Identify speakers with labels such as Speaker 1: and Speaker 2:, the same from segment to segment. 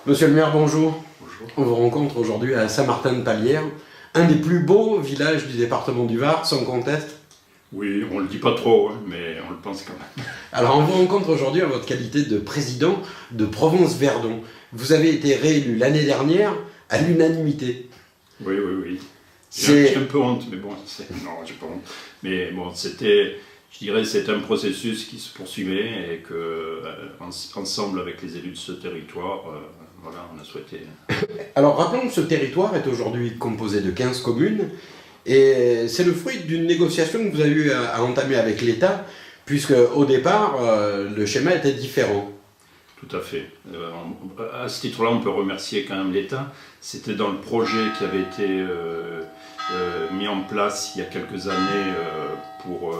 Speaker 1: Monsieur le maire, bonjour.
Speaker 2: Bonjour.
Speaker 1: On vous rencontre aujourd'hui à Saint-Martin-de-Palière, un des plus beaux villages du département du Var, sans conteste.
Speaker 2: Oui, on le dit pas trop, hein, mais on le pense quand même.
Speaker 1: Alors on vous rencontre aujourd'hui en votre qualité de président de Provence-Verdon. Vous avez été réélu l'année dernière à l'unanimité.
Speaker 2: Oui.
Speaker 1: C'est-
Speaker 2: J'ai un peu honte, mais bon, non, j'ai pas honte. Mais bon, c'était un processus qui se poursuivait et que, ensemble avec les élus de ce territoire, voilà, on a souhaité.
Speaker 1: Alors rappelons que ce territoire est aujourd'hui composé de 15 communes et c'est le fruit d'une négociation que vous avez eu à entamer avec l'État, puisque au départ, le schéma était différent.
Speaker 2: Tout à fait. À ce titre-là, on peut remercier quand même l'État. C'était dans le projet qui avait été mis en place il y a quelques années pour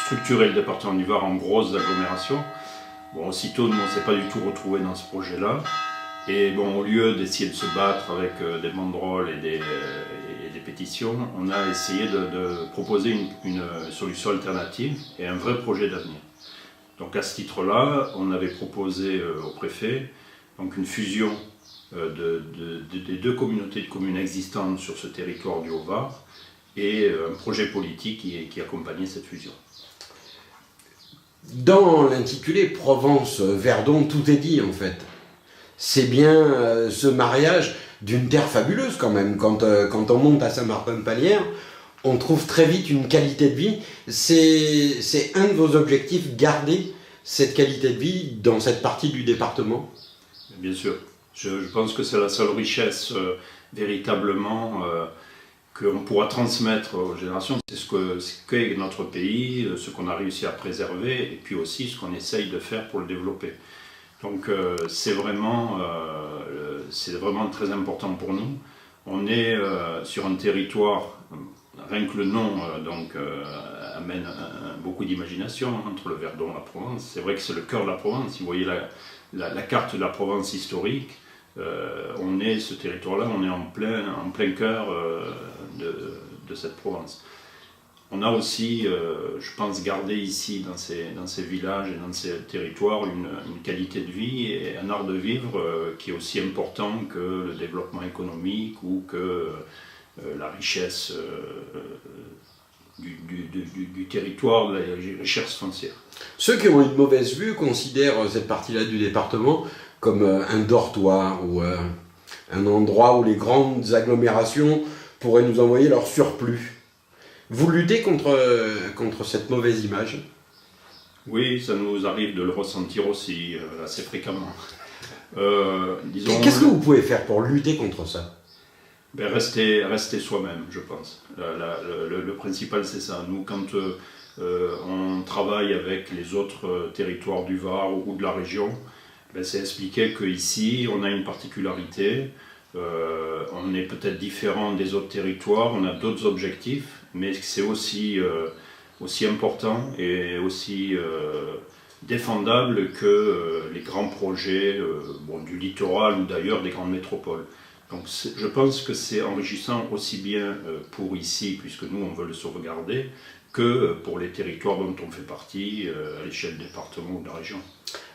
Speaker 2: structurer le département du Var en grosses agglomérations. Bon, aussitôt, nous, on ne s'est pas du tout retrouvés dans ce projet-là. Et bon, au lieu d'essayer de se battre avec des banderoles et des pétitions, on a essayé de proposer une solution alternative et un vrai projet d'avenir. Donc à ce titre-là, on avait proposé au préfet donc une fusion des deux communautés de communes existantes sur ce territoire du Haut-Var et un projet politique qui accompagnait cette fusion.
Speaker 1: Dans l'intitulé Provence-Verdon, tout est dit en fait. C'est bien ce mariage d'une terre fabuleuse quand même. Quand on monte à Saint-Martin-de-Palière, on trouve très vite une qualité de vie. C'est un de vos objectifs, garder cette qualité de vie dans cette partie du département?
Speaker 2: Bien sûr, je pense que c'est la seule richesse véritablement qu'on pourra transmettre aux générations. C'est ce qu'est notre pays, ce qu'on a réussi à préserver et puis aussi ce qu'on essaye de faire pour le développer. Donc c'est vraiment très important pour nous. On est sur un territoire, rien que le nom amène beaucoup d'imagination entre le Verdon et la Provence. C'est vrai que c'est le cœur de la Provence. Si vous voyez la carte de la Provence historique, ce territoire-là, on est en plein cœur de cette Provence. On a aussi, je pense, gardé ici, dans ces villages et dans ces territoires, une qualité de vie et un art de vivre qui est aussi important que le développement économique ou que la richesse du territoire, la richesse foncière.
Speaker 1: Ceux qui ont une mauvaise vue considèrent cette partie-là du département comme un dortoir ou un endroit où les grandes agglomérations pourraient nous envoyer leur surplus. Vous luttez contre cette mauvaise image?
Speaker 2: Oui, ça nous arrive de le ressentir aussi assez fréquemment.
Speaker 1: Qu'est-ce que vous pouvez faire pour lutter contre ça?
Speaker 2: Rester soi-même, je pense. Le principal, c'est ça. Nous, quand on travaille avec les autres territoires du Var ou de la région, c'est expliquer qu'ici, on a une particularité. On est peut-être différent des autres territoires, on a d'autres objectifs, mais c'est aussi important et aussi défendable que les grands projets du littoral ou d'ailleurs des grandes métropoles. Donc je pense que c'est enrichissant aussi bien pour ici, puisque nous on veut le sauvegarder, que pour les territoires dont on fait partie à l'échelle du département ou de la région.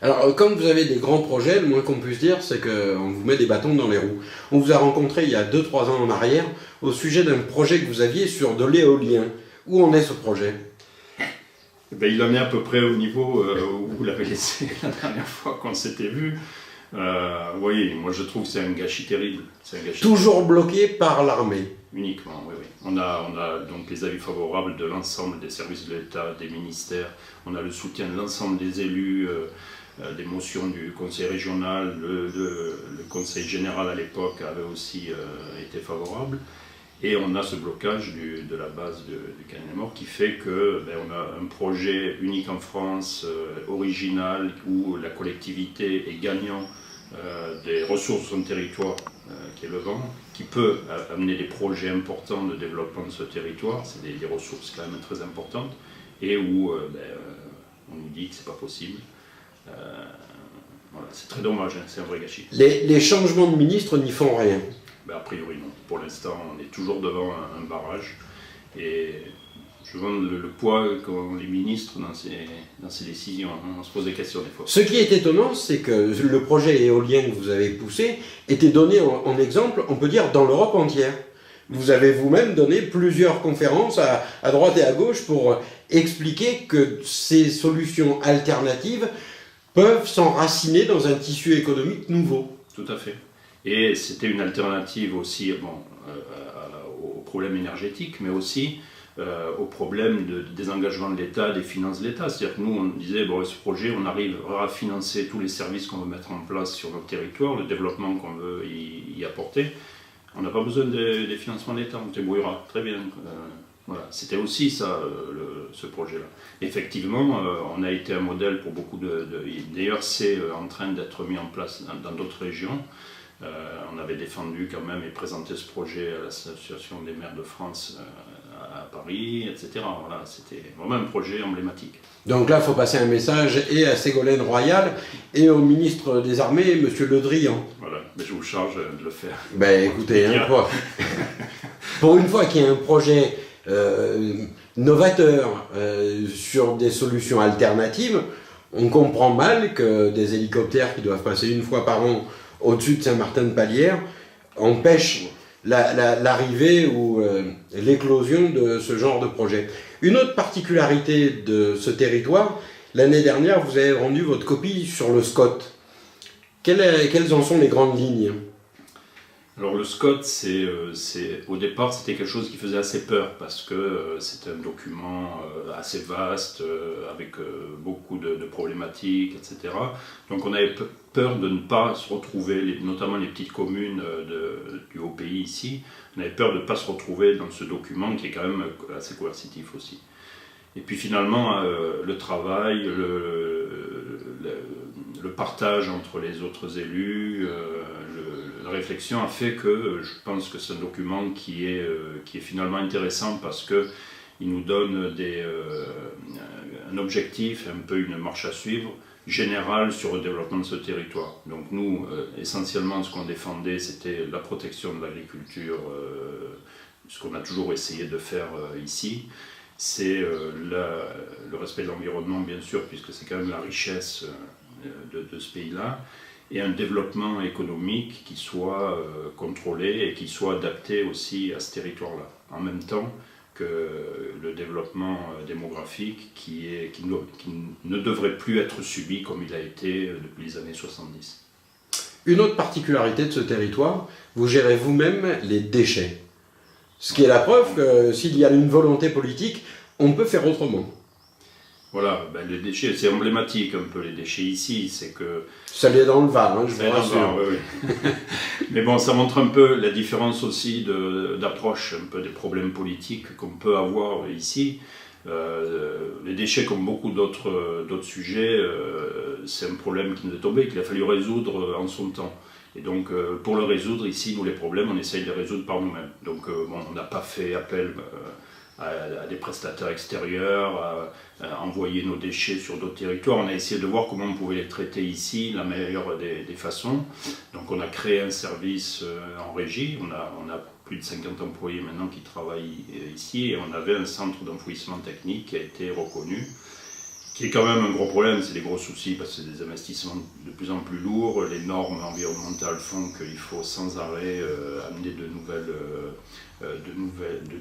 Speaker 1: Alors, comme vous avez des grands projets, le moins qu'on puisse dire, c'est qu'on vous met des bâtons dans les roues. On vous a rencontré il y a 2-3 ans en arrière au sujet d'un projet que vous aviez sur de l'éolien. Où en est ce projet?
Speaker 2: Il en est à peu près au niveau où vous l'avez laissé la dernière fois qu'on s'était vu. Oui, moi je trouve que c'est un gâchis terrible.
Speaker 1: Toujours bloqué par l'armée?
Speaker 2: Uniquement, oui. On a donc les avis favorables de l'ensemble des services de l'État, des ministères. On a le soutien de l'ensemble des élus, des motions du conseil régional. Le conseil général à l'époque avait aussi été favorable. Et on a ce blocage de la base du Cannes-les-Morts qui fait qu'on a un projet unique en France, original, où la collectivité est gagnant des ressources de son territoire, qui est le vent, qui peut amener des projets importants de développement de ce territoire. C'est des ressources quand même très importantes, et où on nous dit que c'est pas possible. Voilà, c'est très dommage, hein, c'est un vrai gâchis.
Speaker 1: Les changements de ministres n'y font rien?
Speaker 2: A priori non. Pour l'instant, on est toujours devant un barrage. Et Je vois le poids qu'ont les ministres dans ces décisions. On se pose des questions des fois.
Speaker 1: Ce qui est étonnant, c'est que le projet éolien que vous avez poussé était donné en exemple, on peut dire, dans l'Europe entière. Vous avez vous-même donné plusieurs conférences à droite et à gauche pour expliquer que ces solutions alternatives peuvent s'enraciner dans un tissu économique nouveau.
Speaker 2: Tout à fait. Et c'était une alternative aussi au problème énergétique, mais aussi au problème de désengagement de l'État, des finances de l'État. C'est-à-dire que nous, on disait, bon, ce projet, on arrivera à financer tous les services qu'on veut mettre en place sur notre territoire, le développement qu'on veut y apporter. On n'a pas besoin des financements de l'État, on se débrouillera très bien. Voilà. C'était aussi ça, ce projet-là. Effectivement, on a été un modèle pour beaucoup D'ailleurs, c'est en train d'être mis en place dans d'autres régions. On avait défendu quand même et présenté ce projet à l'Association des maires de France à Paris, etc. Voilà, c'était vraiment un projet emblématique.
Speaker 1: Donc là, il faut passer un message et à Ségolène Royal et au ministre des Armées, M. Le Drian.
Speaker 2: Voilà, mais je vous charge de le faire.
Speaker 1: Ben écoutez, pour une fois qu'il y a un projet novateur sur des solutions alternatives, on comprend mal que des hélicoptères qui doivent passer une fois par an au-dessus de Saint-Martin-de-Palière empêchent l'arrivée ou l'éclosion de ce genre de projet. Une autre particularité de ce territoire, l'année dernière, vous avez rendu votre copie sur le SCOT. Quelles en sont les grandes lignes ?
Speaker 2: Alors le SCOT, au départ, c'était quelque chose qui faisait assez peur parce que c'était un document assez vaste, avec beaucoup de problématiques, etc. Donc on avait peur de ne pas se retrouver, notamment les petites communes du haut pays ici, on avait peur de ne pas se retrouver dans ce document qui est quand même assez coercitif aussi. Et puis finalement, le travail, le partage entre les autres élus, la réflexion a fait que je pense que c'est un document qui est finalement intéressant parce qu'il nous donne un objectif, un peu une marche à suivre générale sur le développement de ce territoire. Donc nous, essentiellement, ce qu'on défendait, c'était la protection de l'agriculture, ce qu'on a toujours essayé de faire ici. C'est le respect de l'environnement, bien sûr, puisque c'est quand même la richesse de ce pays-là, et un développement économique qui soit contrôlé et qui soit adapté aussi à ce territoire-là, en même temps que le développement démographique qui ne devrait plus être subi comme il a été depuis les années 70.
Speaker 1: Une autre particularité de ce territoire, vous gérez vous-même les déchets. Ce qui est la preuve que s'il y a une volonté politique, on peut faire autrement.
Speaker 2: Voilà, les déchets, c'est emblématique un peu les déchets ici, c'est que...
Speaker 1: Ça l'est dans le Var, je vous rassure.
Speaker 2: Oui. Mais bon, ça montre un peu la différence aussi d'approche, un peu des problèmes politiques qu'on peut avoir ici. Les déchets, comme beaucoup d'autres sujets, c'est un problème qui nous est tombé, qu'il a fallu résoudre en son temps. Et donc, pour le résoudre ici, nous les problèmes, on essaye de les résoudre par nous-mêmes. Donc, on n'a pas fait appel à des prestataires extérieurs, à envoyer nos déchets sur d'autres territoires. On a essayé de voir comment on pouvait les traiter ici, la meilleure des façons. Donc on a créé un service en régie, on a plus de 50 employés maintenant qui travaillent ici, et on avait un centre d'enfouissement technique qui a été reconnu, qui est quand même un gros problème, c'est des gros soucis parce que c'est des investissements de plus en plus lourds, les normes environnementales font qu'il faut sans arrêt amener de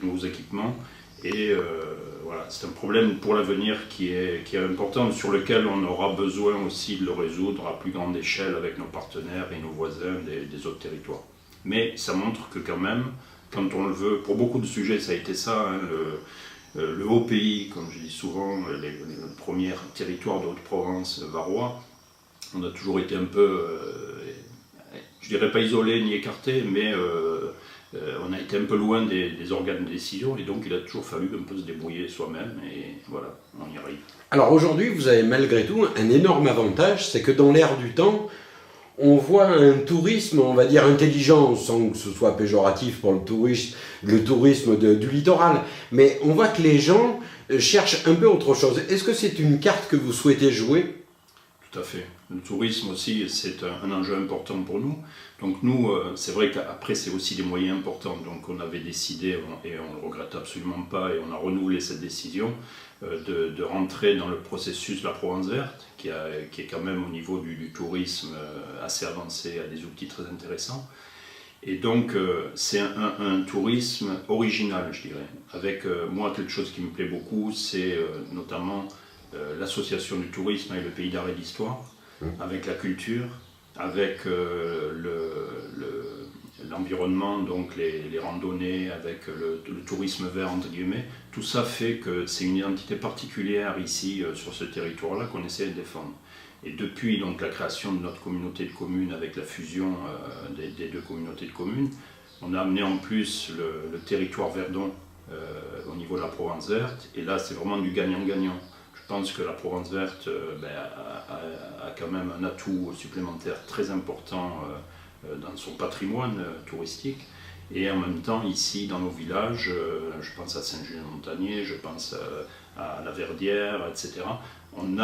Speaker 2: nouveaux équipements. Et voilà, c'est un problème pour l'avenir qui est important, sur lequel on aura besoin aussi de le résoudre à plus grande échelle avec nos partenaires et nos voisins des autres territoires. Mais ça montre que quand même, quand on le veut, pour beaucoup de sujets ça a été ça, hein, le haut pays, comme je dis souvent, les premiers territoires de Haute-Provence, varois, on a toujours été un peu, je dirais pas isolés ni écartés, mais on a été un peu loin des organes de décision, et donc il a toujours fallu un peu se débrouiller soi-même, et voilà, on y arrive.
Speaker 1: Alors aujourd'hui, vous avez malgré tout un énorme avantage, c'est que dans l'air du temps, on voit un tourisme, on va dire, intelligent, sans que ce soit péjoratif pour le tourisme du littoral, mais on voit que les gens cherchent un peu autre chose. Est-ce que c'est une carte que vous souhaitez jouer ?
Speaker 2: Tout à fait. Le tourisme aussi, c'est un enjeu important pour nous. Donc nous, c'est vrai qu'après, c'est aussi des moyens importants. Donc on avait décidé, et on ne le regrette absolument pas, et on a renouvelé cette décision, de rentrer dans le processus de la Provence verte, qui est quand même au niveau du tourisme assez avancé, a des outils très intéressants. Et donc c'est un tourisme original, je dirais. Avec moi, quelque chose qui me plaît beaucoup, c'est notamment l'association du tourisme avec le pays d'art et d'histoire, avec la culture, avec l'environnement, donc les randonnées, avec le tourisme vert, entre guillemets. Tout ça fait que c'est une identité particulière ici, sur ce territoire-là, qu'on essaie de défendre. Et depuis donc, la création de notre communauté de communes, avec la fusion des deux communautés de communes, on a amené en plus le territoire Verdon au niveau de la Provence verte, et là c'est vraiment du gagnant-gagnant. Je pense que la Provence verte a quand même un atout supplémentaire très important dans son patrimoine touristique. Et en même temps, ici, dans nos villages, je pense à Saint-Julien-Montagnier, je pense à la Verdière, etc., on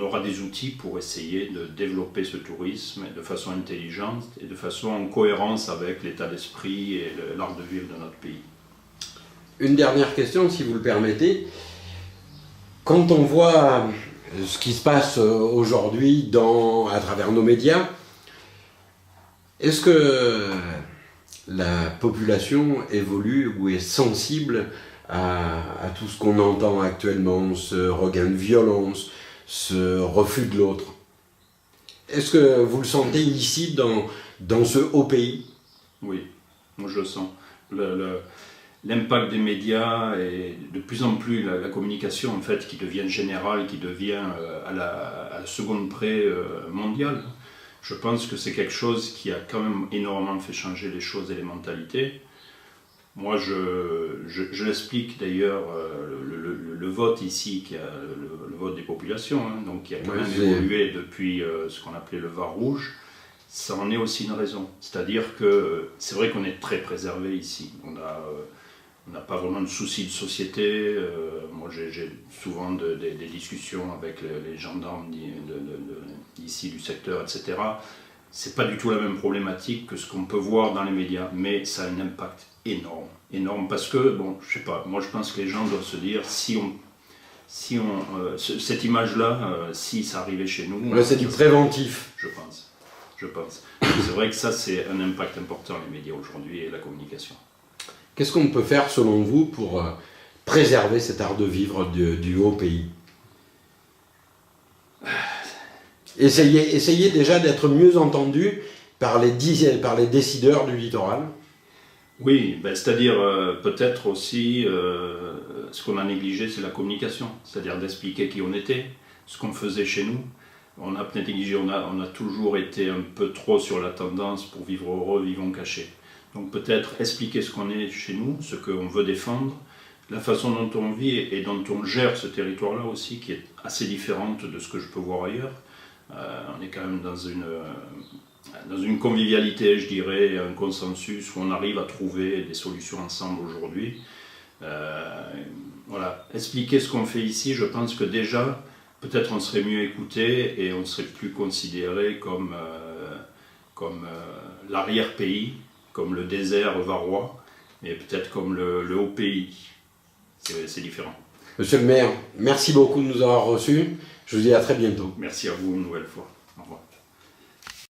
Speaker 2: aura des outils pour essayer de développer ce tourisme de façon intelligente et de façon en cohérence avec l'état d'esprit et l'art de vivre de notre pays.
Speaker 1: Une dernière question, si vous le permettez. Quand on voit ce qui se passe aujourd'hui à travers nos médias, est-ce que la population évolue ou est sensible à tout ce qu'on entend actuellement, ce regain de violence, ce refus de l'autre? Est-ce que vous le sentez ici, dans ce haut pays?
Speaker 2: Oui, moi je le sens. L'impact des médias et de plus en plus la communication en fait qui devient générale, qui devient à la seconde près mondiale. Je pense que c'est quelque chose qui a quand même énormément fait changer les choses et les mentalités. Moi je l'explique d'ailleurs, le vote ici, le vote des populations, donc qui a quand même évolué depuis ce qu'on appelait le Var rouge. Ça en est aussi une raison. C'est-à-dire que c'est vrai qu'on est très préservé ici. On n'a pas vraiment de soucis de société. Moi, j'ai souvent des discussions avec les gendarmes d'ici, du secteur, etc. C'est pas du tout la même problématique que ce qu'on peut voir dans les médias, mais ça a un impact énorme, parce que, bon, je sais pas, moi je pense que les gens doivent se dire, cette image-là, si ça arrivait chez nous...
Speaker 1: Ouais, c'est du préventif.
Speaker 2: Je pense. C'est vrai que ça, c'est un impact important, les médias aujourd'hui et la communication.
Speaker 1: Qu'est-ce qu'on peut faire, selon vous, pour préserver cet art de vivre du haut pays? Essayez déjà d'être mieux entendu par les décideurs du littoral.
Speaker 2: Oui, c'est-à-dire peut-être aussi ce qu'on a négligé, c'est la communication, c'est-à-dire d'expliquer qui on était, ce qu'on faisait chez nous. On a peut-être négligé, on a toujours été un peu trop sur la tendance pour vivre heureux, vivons cachés. Donc peut-être expliquer ce qu'on est chez nous, ce qu'on veut défendre, la façon dont on vit et dont on gère ce territoire-là aussi, qui est assez différente de ce que je peux voir ailleurs. On est quand même dans une convivialité, je dirais, un consensus où on arrive à trouver des solutions ensemble aujourd'hui. Voilà, expliquer ce qu'on fait ici, je pense que déjà, peut-être on serait mieux écouté et on serait plus considéré comme l'arrière-pays, comme le désert varois, mais peut-être comme le haut pays. C'est différent.
Speaker 1: Monsieur le maire, merci beaucoup de nous avoir reçus. Je vous dis à très bientôt.
Speaker 2: Merci à vous une nouvelle fois. Au revoir.